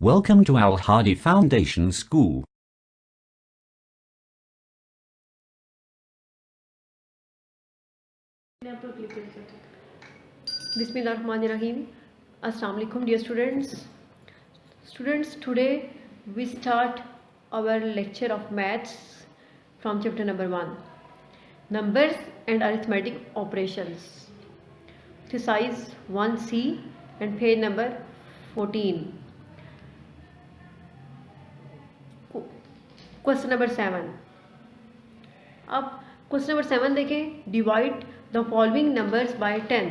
Welcome to Al Hadi Foundation School. Bismillahirrahmanirrahim. Assalamu alaikum dear students. Today we start our lecture of maths from chapter number 1, numbers and arithmetic operations, exercise 1C and page number 14. Question number 7. अब question number 7 देखें. Divide the following numbers by 10.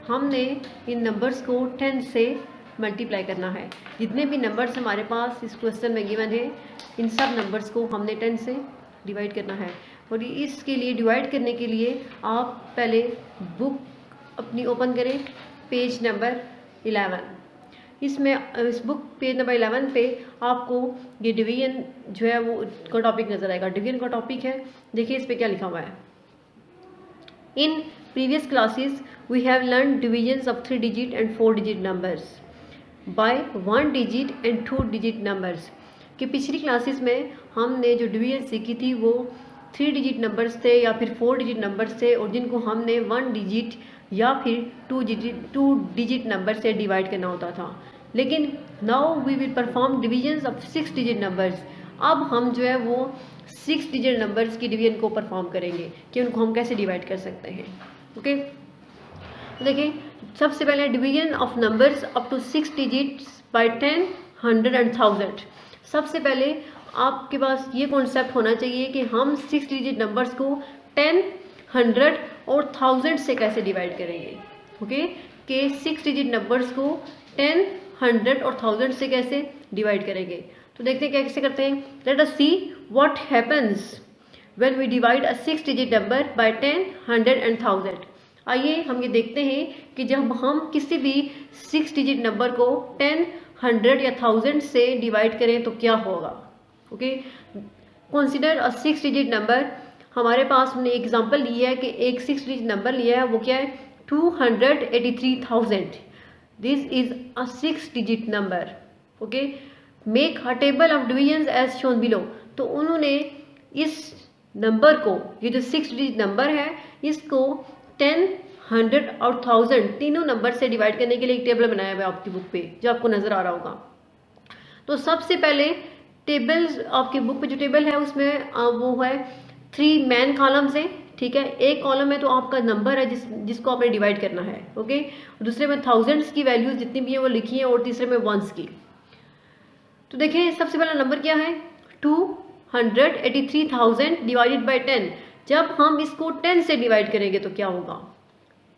हमने इन numbers को 10 से multiply करना है. जितने भी numbers हमारे पास इस क्वेश्चन में गिवन है, इन सब नंबर्स को हमने 10 से डिवाइड करना है. और इसके लिए डिवाइड करने के लिए आप पहले बुक अपनी ओपन करें, पेज नंबर 11. इसमें इस बुक पेज नंबर 11 पे आपको ये डिवीजन जो है वो का टॉपिक नज़र आएगा. डिवीजन का टॉपिक है, देखिए इस पे क्या लिखा हुआ है. In previous classes we have learn divisions of 3 digit and 4 digit numbers by 1 digit and 2 digit numbers. कि पिछली क्लासेस में हमने जो डिवीजन सीखी थी वो 3 डिजिट नंबर्स थे या फिर 4 डिजिट नंबर्स थे, और जिनको हमने 1 डिजिट या फिर 2 डिजिट नंबर से डिवाइड करना होता था. लेकिन now we will perform divisions of 6 digit numbers. अब हम जो है वो 6 डिजिट नंबर्स की डिवीजन को परफॉर्म करेंगे कि उनको हम कैसे डिवाइड कर सकते हैं. ओके, देखिए सबसे पहले division of numbers up to 6 digits by 10, 100 and 1000. सबसे पहले आपके पास ये कॉन्सेप्ट होना चाहिए कि हम 6 डिजिट नंबर्स को 10, 100 और 1000 से कैसे डिवाइड करेंगे. ओके, कि 6 डिजिट नंबर्स को 10, 100 और 1000 से कैसे डिवाइड करेंगे. तो देखते हैं कैसे करते हैं. Let us see what happens when we divide a 6 digit number by 10, 100 and 1000. आइए हम ये देखते हैं कि जब हम किसी भी 6 डिजिट नंबर को 10, 100 या 1000 से डिवाइड करें तो क्या होगा. Okay, consider a 6 digit number. हमारे पास हमने एग्जांपल लिया है कि एक 6 डिजिट नंबर लिया है, वो क्या है 283,000. This is a 6 digit number. Okay, make a table of divisions as shown below. तो उन्होंने इस नंबर को, ये जो 6 डिजिट नंबर है, इसको 10, 100 और 1000 तीनों नंबर से डिवाइड करने के लिए एक टेबल बनाया हुआ है आपकी बुक पे, जो आपको नज़र आ रहा होगा. तो सबसे पहले टेबल्स आपकी बुक पे जो टेबल है उसमें वो है 3 मैन कॉलम्स है. ठीक है, एक कॉलम में तो आपका नंबर है जिसको आपने डिवाइड करना है. ओके, दूसरे में थाउजेंड्स की वैल्यूज जितनी भी हैं वो लिखी हैं, और तीसरे में वंस की. तो देखिए सबसे पहला नंबर क्या है 283,000 डिवाइडेड बाय 10. जब हम इसको 10 से डिवाइड करेंगे तो क्या होगा.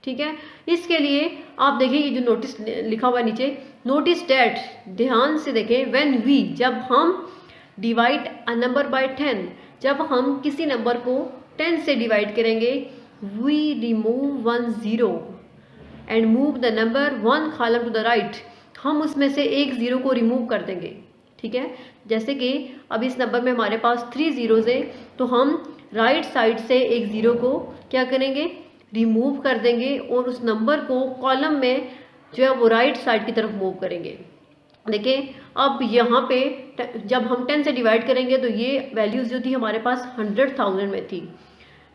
ठीक है, इसके लिए आप देखिए ये जो नोटिस लिखा हुआ है नीचे, नोटिस डैट, ध्यान से देखें, व्हेन वी, जब हम डिवाइड अ नंबर बाय 10, जब हम किसी नंबर को 10 से डिवाइड करेंगे, we remove 1 0 and move the number 1 column to the right. हम उसमें से एक 0 को रिमूव कर देंगे. ठीक है, जैसे कि अब इस नंबर में हमारे पास 3 zeros है, तो हम राइट साइड से एक 0 को क्या करेंगे, रिमूव कर देंगे, और उस नंबर को कॉलम में जो है वो राइट साइड की तरफ मूव करेंगे. देखिए अब यहाँ पे जब हम 10 से डिवाइड करेंगे तो ये वैल्यूज़ जो थी हमारे पास 100,000 में थी.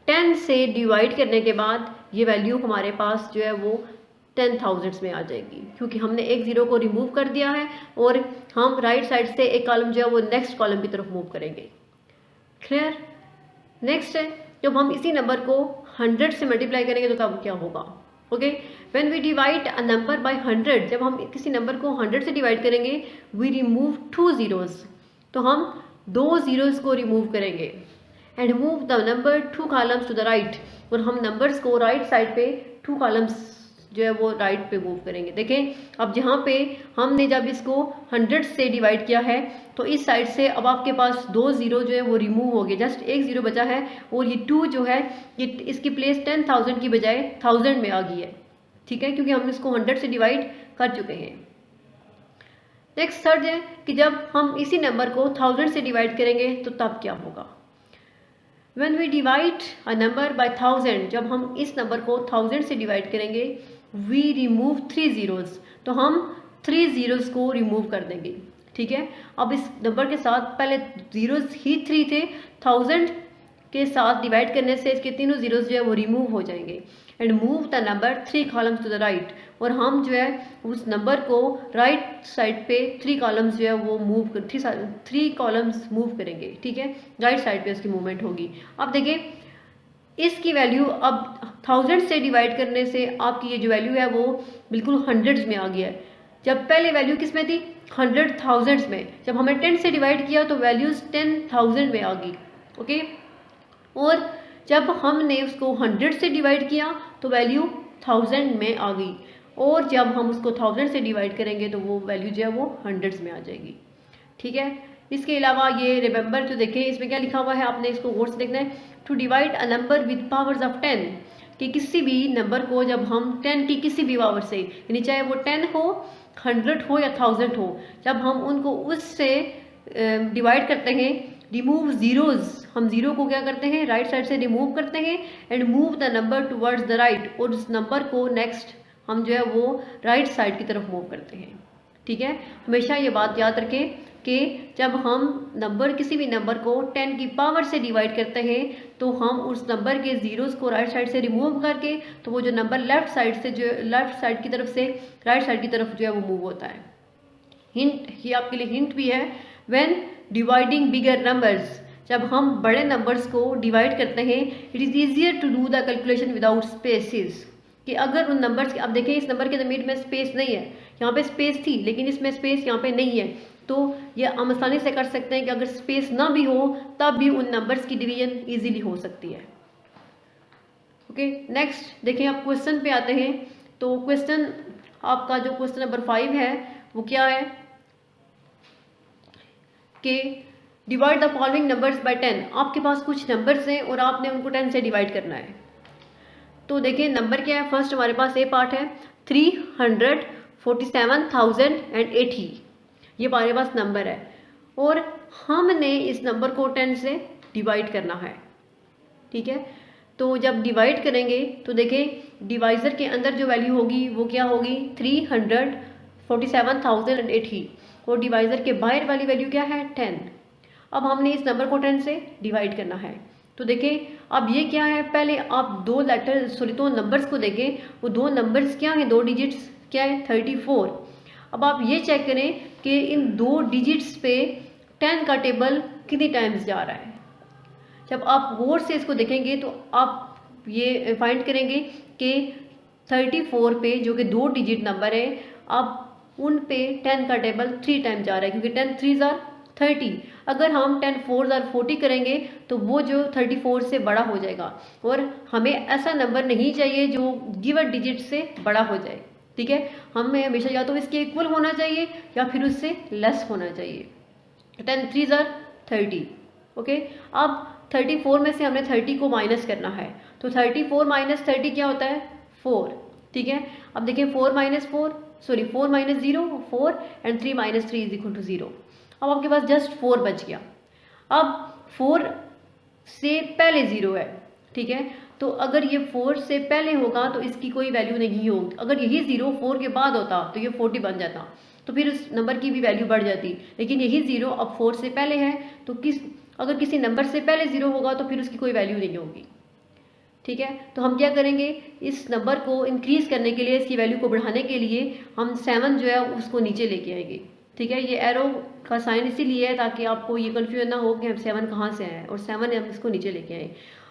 10 से डिवाइड करने के बाद ये वैल्यू हमारे पास जो है वो 10,000 में आ जाएगी, क्योंकि हमने एक 0 को रिमूव कर दिया है और हम राइट साइड से एक कॉलम जो है वो नेक्स्ट कॉलम की तरफ मूव करेंगे. क्लियर. नेक्स्ट है, जब हम इसी नंबर को 100 से मल्टीप्लाई करेंगे तो तब क्या होगा. Okay, when we divide a number by 100, जब हम किसी नंबर को 100 से डिवाइड करेंगे, वी रिमूव 2 zeros. तो हम 2 zeros को रिमूव करेंगे and move the number 2 columns to the right. और हम नंबर्स को राइट साइड पे 2 columns जो है वो राइट पे मूव करेंगे. देखें अब जहाँ पे हमने जब इसको 100 से डिवाइड किया है तो इस साइड से अब आपके पास 2 0 जो है वो रिमूव हो गए, जस्ट एक 0 बचा है, और ये 2 जो है ये इसकी प्लेस 10,000 की बजाय 1000 में आ गई है. ठीक है, क्योंकि हम इसको 100 से डिवाइड कर चुके हैं. नेक्स्ट थर्ड है कि जब हम इसी नंबर को 1000 से डिवाइड करेंगे तो तब क्या होगा. When we divide a number by 1000, जब हम इस नंबर को 1000 से डिवाइड करेंगे, we remove 3 zeros. तो हम 3 zeros को रिमूव कर देंगे. ठीक है। अब इस नंबर के साथ पहले जीरोस ही 3 थे, 1000 के साथ डिवाइड करने से इसके तीनों जीरोस जो है वो रिमूव हो जाएंगे। And move the number 3 columns to the right, और हम जो है उस नंबर को राइट साइड पे 3 कॉलम्स जो है वो मूव कर 3 कॉलम्स मूव करेंगे, ठीक है। राइट साइड पे उसकी मूवमेंट होगी। अब देखिए इसकी वैल्यू अब 1000 से डिवाइड करने से आपकी ये जो वैल्यू है वो बिल्कुल हंड्रेड्स में आ गया है। जब पहले वैल्यू किस में थी, 100 थाउजेंड्स में, जब हमें 10 से डिवाइड किया तो वैल्यूज 10,000 में आ गई, ओके। और जब हमने उसको 100 से डिवाइड किया तो वैल्यू 1000 में आ गई, और जब हम उसको 1000 से डिवाइड करेंगे तो वो वैल्यू जो है वो हंड्रेड्स में आ जाएगी, ठीक है। इसके अलावा ये रिमेंबर जो देखें इसमें क्या लिखा हुआ है, आपने इसको गौर से देखना है। To divide a number with powers of 10, कि किसी भी नंबर को जब हम 10 की किसी भी पावर से, यानी चाहे वो 10 हो, 100 हो या 1000 हो, जब हम उनको उससे डिवाइड करते हैं, रिमूव जीरोज, हम जीरो को क्या करते हैं राइट साइड से रिमूव करते हैं, and move the number towards the right, और उस नंबर को नेक्स्ट हम जो है वो राइट साइड की तरफ मूव करते हैं, ठीक है। हमेशा ये बात याद रखें कि जब हम नंबर किसी भी नंबर को 10 की पावर से डिवाइड करते हैं तो हम उस नंबर के जीरोस को राइट साइड से रिमूव करके तो वो जो नंबर लेफ्ट साइड से जो लेफ्ट साइड की तरफ से राइट साइड की तरफ जो है वो मूव होता है। हिंट, ये आपके लिए हिंट भी है। व्हेन डिवाइडिंग बिगर नंबर्स, जब हम बड़े नंबर्स को डिवाइड करते हैं, it is easier to do the calculation without spaces, कि अगर उन नंबर्स, अब देखिए इस नंबर के मिड में स्पेस नहीं है, यहाँ पे स्पेस थी लेकिन इसमें स्पेस यहाँ पे नहीं है, तो ये हम आसानी से कर सकते हैं कि अगर स्पेस ना भी हो तब भी उन नंबर्स की डिवीजन इजीली हो सकती है, ओके। नेक्स्ट देखिए आप क्वेश्चन पे आते हैं। तो क्वेश्चन आपका जो क्वेश्चन नंबर 5 है वो क्या है कि divide the following numbers by 10। आपके पास कुछ नंबर्स हैं और आपने उनको 10 से डिवाइड करना है। तो देखिए नंबर क्या है, फर्स्ट हमारे पास ए पार्ट है 347,080, ये हमारे पास नंबर है और हमने इस नंबर को 10 से डिवाइड करना है, ठीक है। तो जब डिवाइड करेंगे तो देखें डिवाइज़र के अंदर जो वैल्यू होगी वो क्या होगी 347,080, और डिवाइज़र के बाहर वाली वैल्यू क्या है 10। अब हमने इस नंबर को 10 से डिवाइड करना है। तो देखें अब ये क्या है, पहले आप दो नंबर्स को देखें, वो दो नंबर्स क्या हैं, दो डिजिट्स क्या है 34। अब आप ये चेक करें कि इन दो डिजिट्स पे 10 का टेबल कितनी टाइम्स जा रहा है। जब आप गौर से इसको देखेंगे तो आप ये फाइंड करेंगे कि 34 पे जो कि दो डिजिट नंबर है, अब उन पे 10 का टेबल 3 टाइम जा रहा है, क्योंकि 10 3s are 30। अगर हम 10 4s are 40 करेंगे तो वो जो 34 से बड़ा हो जाएगा, और हमें ऐसा नंबर नहीं चाहिए जो गिवन डिजिट से बड़ा हो जाए, ठीक है। हमें हमेशा या तो इसके इक्वल होना चाहिए या फिर उससे लेस होना चाहिए। 10 3s are 30, ओके। अब 34 में से हमने 30 को माइनस करना है, तो 34 माइनस 30 क्या होता है 4, ठीक है। अब देखिए 4 minus 0 4 and 3 minus 3 is equal to 0। अब आपके पास जस्ट 4 बच गया। अब 4 से पहले 0 है, ठीक है। तो अगर ये 4 से पहले होगा तो इसकी कोई वैल्यू नहीं होगी। अगर यही 0 4 के बाद होता तो ये 40 बन जाता, तो फिर उस नंबर की भी वैल्यू बढ़ जाती। लेकिन यही 0 अब 4 से पहले है, तो अगर किसी नंबर से पहले 0 होगा तो फिर उसकी कोई वैल्यू नहीं होगी, ठीक है। तो हम क्या करेंगे, इस नंबर को इंक्रीज करने के लिए, इसकी वैल्यू को बढ़ाने के लिए हम 7 जो है उसको नीचे लेके आएंगे, ठीक है। ये एरो का साइन इसीलिए है ताकि आपको ये कंफ्यूजन ना हो कि हम 7 कहाँ से आए, और 7 हम इसको नीचे लेके आए।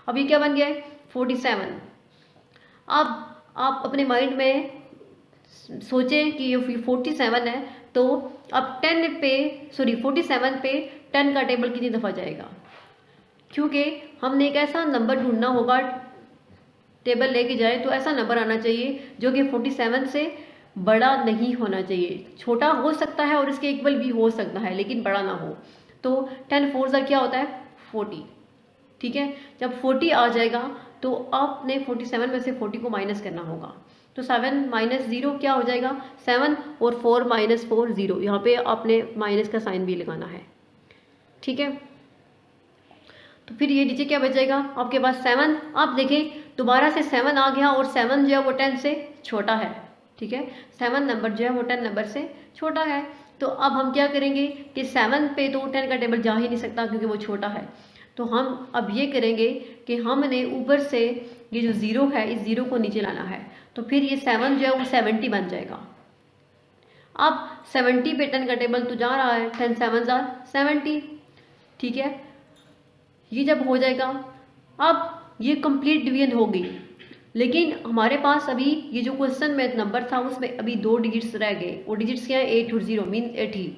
अब ये क्या बन गया है 47। अब आप अपने माइंड में सोचें कि ये 47 है, तो अब 47 पे 10 का टेबल कितनी दफ़ा जाएगा, क्योंकि हमने एक ऐसा नंबर ढूंढना होगा, टेबल लेके जाए तो ऐसा नंबर आना चाहिए जो कि 47 से बड़ा नहीं होना चाहिए। छोटा हो सकता है और इसके इक्वल भी हो सकता है, लेकिन बड़ा ना हो। तो 10 4 क्या होता है 40, ठीक है। जब 40 आ जाएगा तो आपने 47 में से 40 को माइनस करना होगा, तो 7 माइनस 0 क्या हो जाएगा 7, और 4 माइनस 4 0। यहाँ पे आपने माइनस का साइन भी लगाना है, ठीक है। तो फिर ये नीचे क्या बचेगा आपके पास 7। आप देखें दोबारा से 7 आ गया, और 7 जो है वो 10 से छोटा है, ठीक है। 7 नंबर जो है वो 10 नंबर से छोटा है। तो अब हम क्या करेंगे कि 7 पे तो 10 का टेबल जा ही नहीं सकता क्योंकि वो छोटा है। तो हम अब ये करेंगे कि हमने ऊपर से ये जो 0 है इस 0 को नीचे लाना है, तो फिर ये 7 जो है वो 70 बन जाएगा। अब 70 पे 10 का टेबल तो जा रहा है, 10 7 70, ठीक है। ये जब हो जाएगा, अब ये कंप्लीट डिवीजन हो गई, लेकिन हमारे पास अभी ये जो क्वेश्चन में नंबर था उसमें अभी 2 डिजिट्स रह गए। वो डिजिट्स क्या है? 8 और 0 मीन 80।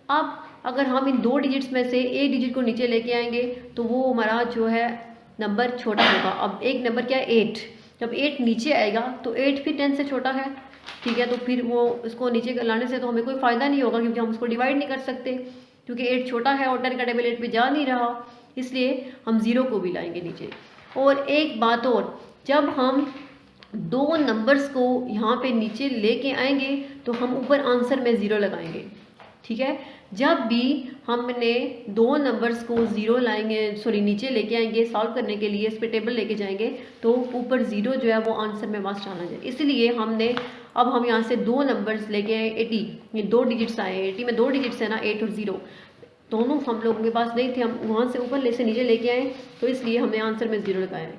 अब अगर हम इन 2 डिजिट्स में से एक डिजिट को नीचे लेके आएंगे तो वो हमारा जो है नंबर छोटा होगा। अब एक नंबर क्या है? 8। जब 8 नीचे आएगा तो 8 भी 10 से छोटा है, ठीक है। तो फिर वो उसको नीचे लाने से तो हमें कोई फ़ायदा नहीं होगा क्योंकि हम उसको डिवाइड नहीं कर सकते, क्योंकि 8 छोटा है और 10 का टेबल 8 पे जा नहीं रहा, इसलिए हम 0 को भी लाएंगे नीचे। और एक बात और, जब हम 2 नंबर्स को यहाँ पे नीचे लेके आएंगे तो हम ऊपर आंसर में 0 लगाएंगे, ठीक है। जब भी हमने 2 नंबर्स को 0 लाएंगे, सॉरी नीचे लेके आएंगे सॉल्व करने के लिए, इस पे टेबल लेके जाएंगे तो ऊपर 0 जो है वो आंसर में मस्ट आना चाहिए। इसलिए हमने अब हम यहाँ से 2 नंबर्स लेके आए 80, ये 2 डिजिट्स आए, 80 में 2 डिजिट्स है ना, 8 और 0 दोनों हम लोगों के पास नहीं थे, हम वहाँ से ऊपर से नीचे लेके आए, तो इसलिए हमने आंसर में 0 लगाया है।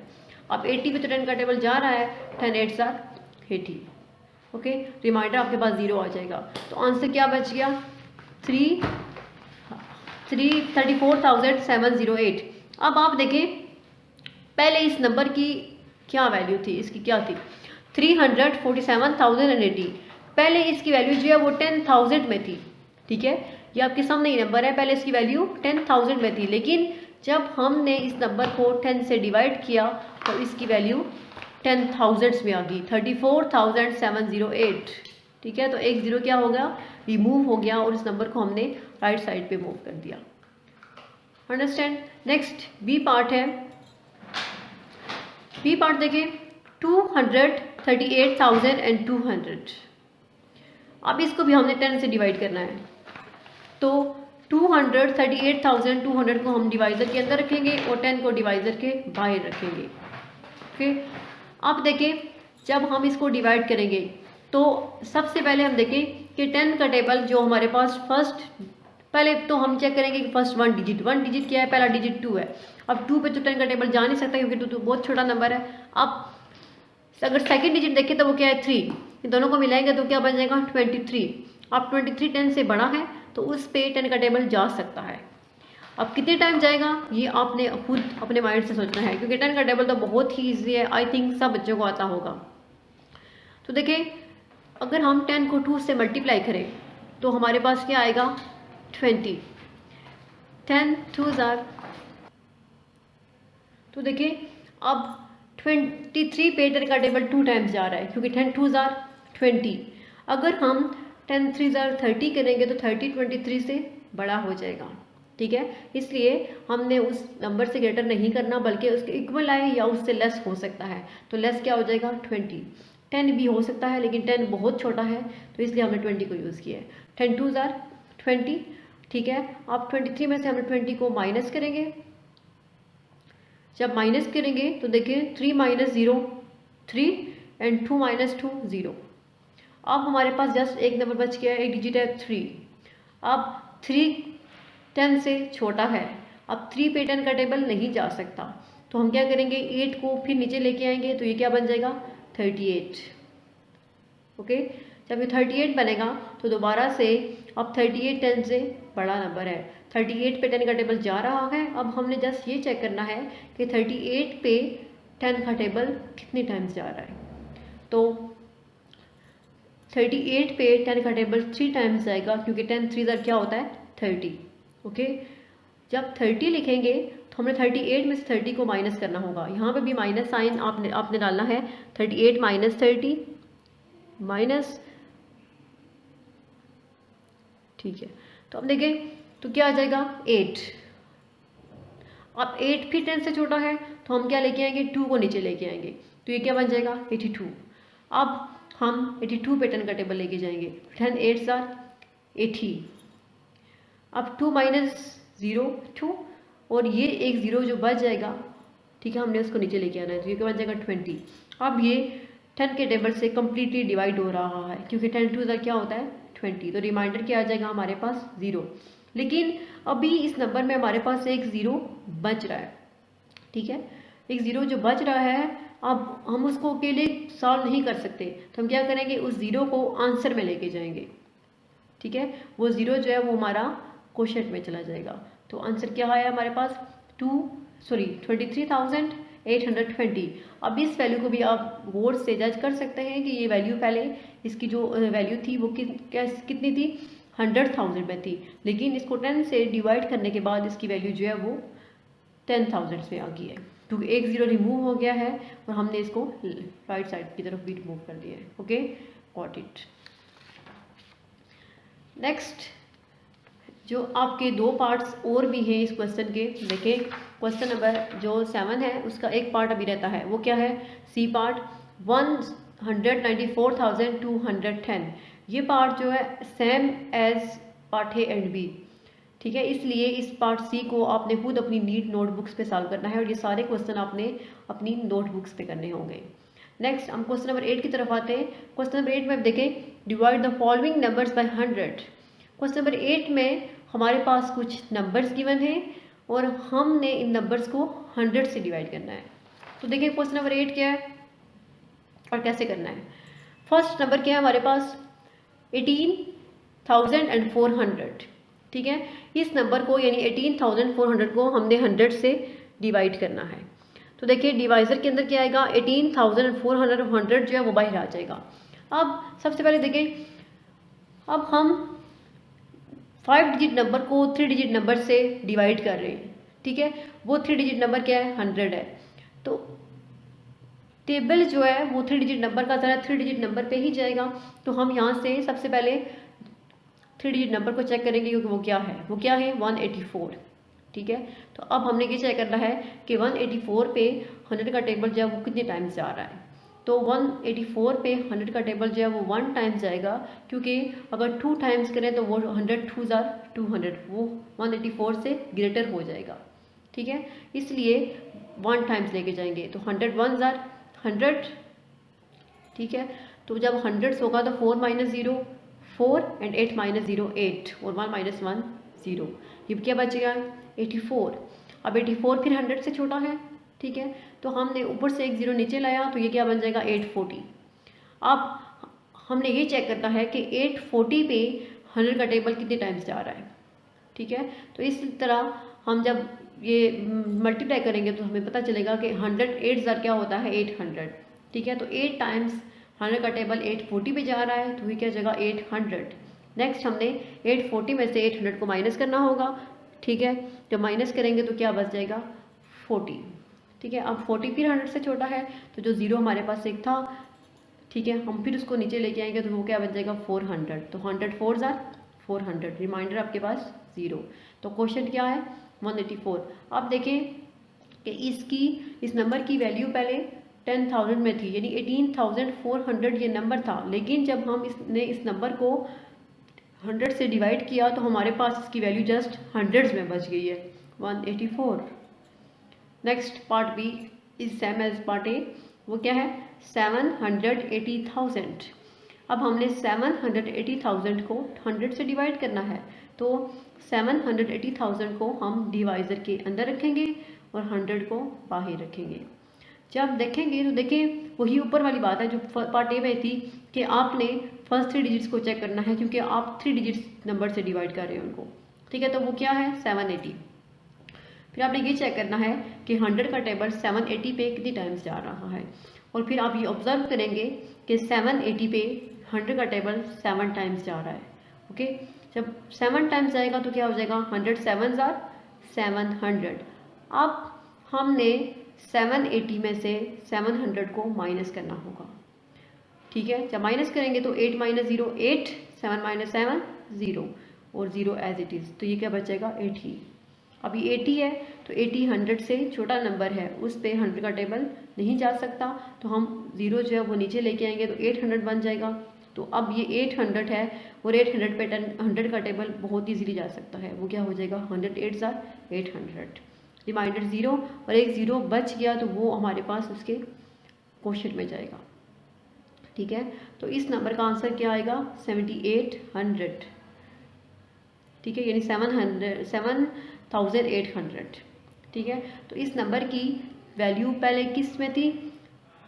अब 80 पे तो 10 का टेबल जा रहा है, 10 8 80, ओके। रिमाइंडर आपके पास 0 आ जाएगा, तो आंसर क्या बच गया? 34,708। अब आप देखें पहले इस नंबर की क्या वैल्यू थी, इसकी क्या थी? 347,080। पहले इसकी वैल्यू जो है वो 10,000 में थी, ठीक है। ये आपके सामने ही नंबर है, पहले इसकी वैल्यू 10,000 में थी, लेकिन जब हमने इस नंबर को 10 से डिवाइड किया तो इसकी वैल्यू 10,000 में आ गई, 34,708, ठीक है। तो एक 0 क्या हो गया? रिमूव हो गया और इस नंबर को हमने राइट साइड पे मूव कर दिया। अंडरस्टैंड? नेक्स्ट बी पार्ट है। बी पार्ट देखें, 238,200। अब इसको भी हमने 10 से डिवाइड करना है, तो 238,200 को हम डिवाइज़र के अंदर रखेंगे और 10 को डिवाइज़र के बाहर रखेंगे, ओके। अब देखें जब हम इसको डिवाइड करेंगे तो सबसे पहले हम देखें कि 10 का टेबल जो हमारे पास पहले तो हम चेक करेंगे कि फर्स्ट 1 डिजिट क्या है? पहला डिजिट 2 है। अब 2 पे तो 10 का टेबल जा नहीं सकता क्योंकि 2 तो बहुत छोटा नंबर है। अब अगर सेकंड डिजिट देखें तो वो क्या है? 3। इन दोनों को मिलाएंगे तो क्या बन जाएगा? 23। अब 23 10 से बड़ा है तो उस पे 10 का टेबल जा सकता है। अब कितने टाइम जाएगा ये आपने खुद अपने माइंड से सोचना है, क्योंकि 10 का टेबल तो बहुत ही ईजी है, आई थिंक सब बच्चों को आता होगा। तो देखिए अगर हम 10 को 2 से मल्टीप्लाई करें तो हमारे पास क्या आएगा? 20। 10 2 तो देखिए अब 23 पे 10 का टेबल 2 टाइम्स जा रहा है क्योंकि 10 2 20। अगर हम 10 3 30 करेंगे तो 30 23 से बड़ा हो जाएगा, ठीक है। इसलिए हमने उस नंबर से ग्रेटर नहीं करना बल्कि उसके इक्वल आए या उससे लेस हो सकता है, तो लेस क्या हो जाएगा? 20। 10 भी हो सकता है लेकिन 10 बहुत छोटा है तो इसलिए हमने 20 को यूज़ किया है। 10 2 20, ठीक है। अब 23 में से हम 20 को माइनस करेंगे, जब माइनस करेंगे तो देखिए 3 - 0 3 एंड 2 - 2 0। अब हमारे पास जस्ट एक नंबर बच गया है, एक डिजिट है 3। अब 3 10 से छोटा है, अब 3 पे 10 का टेबल नहीं जा सकता, तो हम क्या करेंगे? 8 को फिर नीचे लेके आएंगे तो ये क्या बन जाएगा? 38, ओके। जब ये 38 बनेगा तो दोबारा से अब 38 10 से बड़ा नंबर है, 38 पे 10 का टेबल जा रहा है। अब हमने जस्ट ये चेक करना है कि 38 पे 10 का टेबल कितने टाइम्स जा रहा है, तो 38 पे 10 का टेबल 3 टाइम्स जाएगा क्योंकि 10 3 क्या होता है? 30, ओके। जब 30 लिखेंगे तो हमने 38 में से 30 को माइनस करना होगा, यहाँ पे भी माइनस साइन आपने डालना है। 38 - 30 माइनस, ठीक है। तो अब देखें तो क्या आ जाएगा? 8। अब 8 फिर 10 से छोटा है तो हम क्या लेके आएंगे? 2 को नीचे लेके आएंगे तो ये क्या बन जाएगा? 82। अब हम 82 पे 10 का टेबल लेके जाएंगे, 10 8 80। अब 2 - 0 2 और ये एक 0 जो बच जाएगा, ठीक है, हमने उसको नीचे लेके आना है तो ये क्या बन जाएगा? 20। अब ये 10 के टेबल से कम्प्लीटली डिवाइड हो रहा है क्योंकि 10 2 क्या होता है? 20। तो रिमाइंडर क्या आ जाएगा हमारे पास 0। लेकिन अभी इस नंबर में हमारे पास एक 0 बच रहा है, ठीक है। एक 0 जो बच रहा है, अब हम उसको अकेले सॉल्व नहीं कर सकते, तो हम क्या करेंगे, उस 0 को आंसर में लेके जाएंगे, ठीक है। वो 0 जो है वो हमारा क्वोशंट में चला जाएगा। तो आंसर क्या है हमारे पास 23,820। अब इस वैल्यू को भी आप गौर से जज कर सकते हैं कि ये वैल्यू पहले इसकी जो वैल्यू थी वो कितनी थी, 100,000 में थी, लेकिन इसको 10 से डिवाइड करने के बाद इसकी वैल्यू जो है वो 10,000 में आ गई है, क्योंकि एक 0 रिमूव हो गया है और हमने इसको राइट साइड की तरफ भी रिमूव कर दिया है। Okay, got it. नेक्स्ट जो आपके दो पार्ट्स और भी हैं इस क्वेश्चन के, देखें क्वेश्चन नंबर जो 7 है उसका एक पार्ट अभी रहता है, वो क्या है, सी पार्ट 194,210। ये पार्ट जो है same as part A and B, ठीक है। इसलिए इस पार्ट सी को आपने खुद अपनी नीट नोटबुक्स पे सॉल्व करना है और ये सारे क्वेश्चन आपने अपनी नोटबुक्स पे करने होंगे। नेक्स्ट हम क्वेश्चन नंबर 8 की तरफ आते हैं। क्वेश्चन नंबर 8 में आप देखें, divide the following numbers by 100। Question number 8 में हमारे पास कुछ नंबर्स गिवन हैं और हमने इन नंबर्स को 100 से डिवाइड करना है। तो देखिए क्वेश्चन नंबर 8 क्या है और कैसे करना है। फर्स्ट नंबर क्या है हमारे पास, 18,400, ठीक है। इस नंबर को यानी 18,400 को हमने 100 से डिवाइड करना है। तो देखिए डिवाइजर के अंदर क्या आएगा, 18,400 100 जो है वो बाहर आ जाएगा। अब सबसे पहले देखिए, अब हम 5 डिजिट नंबर को 3 डिजिट नंबर से डिवाइड कर रहे हैं, ठीक है। वो 3 डिजिट नंबर क्या है, 100 है। तो टेबल जो है वो 3 डिजिट नंबर का तरह 3 डिजिट नंबर पे ही जाएगा। तो हम यहाँ से सबसे पहले 3 डिजिट नंबर को चेक करेंगे, क्योंकि वो क्या है 184, ठीक है। तो अब हमने ये चेक करना है कि 184 पे 100 का टेबल जो है वो कितने टाइम्स जा रहा है। तो 184 पे 100 का टेबल जो है वो 1 टाइम्स जाएगा, क्योंकि अगर 2 टाइम्स करें तो वो 100 2 आर 200, वो 184 से ग्रेटर हो जाएगा, ठीक है। इसलिए 1 टाइम्स लेके जाएंगे, तो 100 1 आर 100, ठीक है। तो जब 100 होगा तो 4 माइनस 0 4 एंड 8 माइनस 0 8 और 1 माइनस 1 0, ये क्या बचेगा 84। अब 84 फिर 100 से छोटा है, ठीक है। तो हमने ऊपर से एक 0 नीचे लाया, तो ये क्या बन जाएगा 840। अब हमने ये चेक करना है कि 840 पे 100 का टेबल कितने टाइम्स जा रहा है, ठीक है। तो इस तरह हम जब ये मल्टीप्लाई करेंगे तो हमें पता चलेगा कि 100 8 क्या होता है 800, ठीक है। तो 8 टाइम्स 100 का टेबल 840 पे जा रहा है, तो ये क्या जगह 800। नेक्स्ट हमने 840 में से 800 को माइनस करना होगा, ठीक है। जब माइनस करेंगे तो क्या बच जाएगा 40, ठीक है। अब 40 फिर 100 से छोटा है, तो जो 0 हमारे पास एक था, ठीक है, हम फिर उसको नीचे लेके आएंगे तो वो क्या बन जाएगा 400। तो 100 4 आर 400, रिमाइंडर आपके पास 0। तो क्वेश्चन क्या है 184। अब देखें कि इस नंबर की वैल्यू पहले 10,000 में थी, यानी 18,400 ये नंबर था, लेकिन जब हम इस नंबर को 100 से डिवाइड किया तो हमारे पास इसकी वैल्यू जस्ट हंड्रेड्स में बच गई है 184। Next part B is same as part A, वो क्या है 780,000। अब हमने 780,000 को 100 से डिवाइड करना है, तो 780,000 को हम डिवाइज़र के अंदर रखेंगे और 100 को बाहर रखेंगे। जब देखेंगे तो देखें वही ऊपर वाली बात है जो पार्ट ए में थी कि आपने फर्स्ट 3 डिजिट्स को चेक करना है, क्योंकि आप 3 डिजिट्स नंबर से डिवाइड कर रहे हैं उनको, ठीक है। तो वो क्या है 780। फिर आपने ये चेक करना है कि 100 का टेबल 780 पे कितनी टाइम्स जा रहा है, और फिर आप ये ऑब्जर्व करेंगे कि 780 पे 100 का टेबल 7 टाइम्स जा रहा है, ओके। जब 7 टाइम्स जाएगा तो क्या हो जाएगा 100 7 आर 700। अब हमने 780 में से 700 को माइनस करना होगा, ठीक है। जब माइनस करेंगे तो 8 माइनस 0 8 7 माइनस 7 0 और 0 एज इट इज़, तो ये क्या बचेगा 80। अभी 80 है तो 80 100 से छोटा नंबर है, उस पे 100 का टेबल नहीं जा सकता, तो हम 0 जो है वो नीचे लेके आएंगे तो 800 बन जाएगा। तो अब ये 800 है और 800 पे 100 का टेबल बहुत ईजीली जा सकता है, वो क्या हो जाएगा 100 8 आर 800, रिमाइंडर 0 और एक 0 बच गया तो वो हमारे पास उसके क्वेश्चन में जाएगा। ठीक है, तो इस नंबर का आंसर क्या आएगा 7800, ठीक है, यानी 7800, ठीक है। तो इस नंबर की वैल्यू पहले किस में थी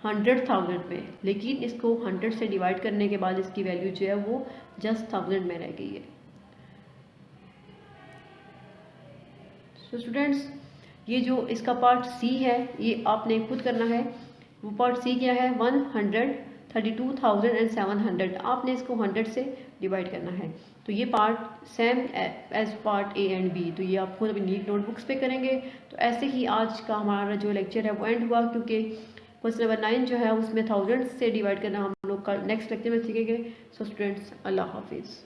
100,000 में, लेकिन इसको 100 से डिवाइड करने के बाद इसकी वैल्यू जो है वो जस्ट 1000 में रह गई है। तो स्टूडेंट्स ये जो इसका पार्ट सी है ये आपने खुद करना है। वो पार्ट सी क्या है 132,700, आपने इसको 100 से डिवाइड करना है। तो ये part same as part A and B, तो ये आप खुद अपनी नीट नोटबुक्स पे करेंगे। तो ऐसे ही आज का हमारा जो लेक्चर है वो एंड हुआ, क्योंकि क्वेश्चन नंबर 9 जो है उसमें 1000 से डिवाइड करना हम लोग का नेक्स्ट लेक्चर में सीखेंगे। सो स्टूडेंट्स अल्लाह हाफिज़।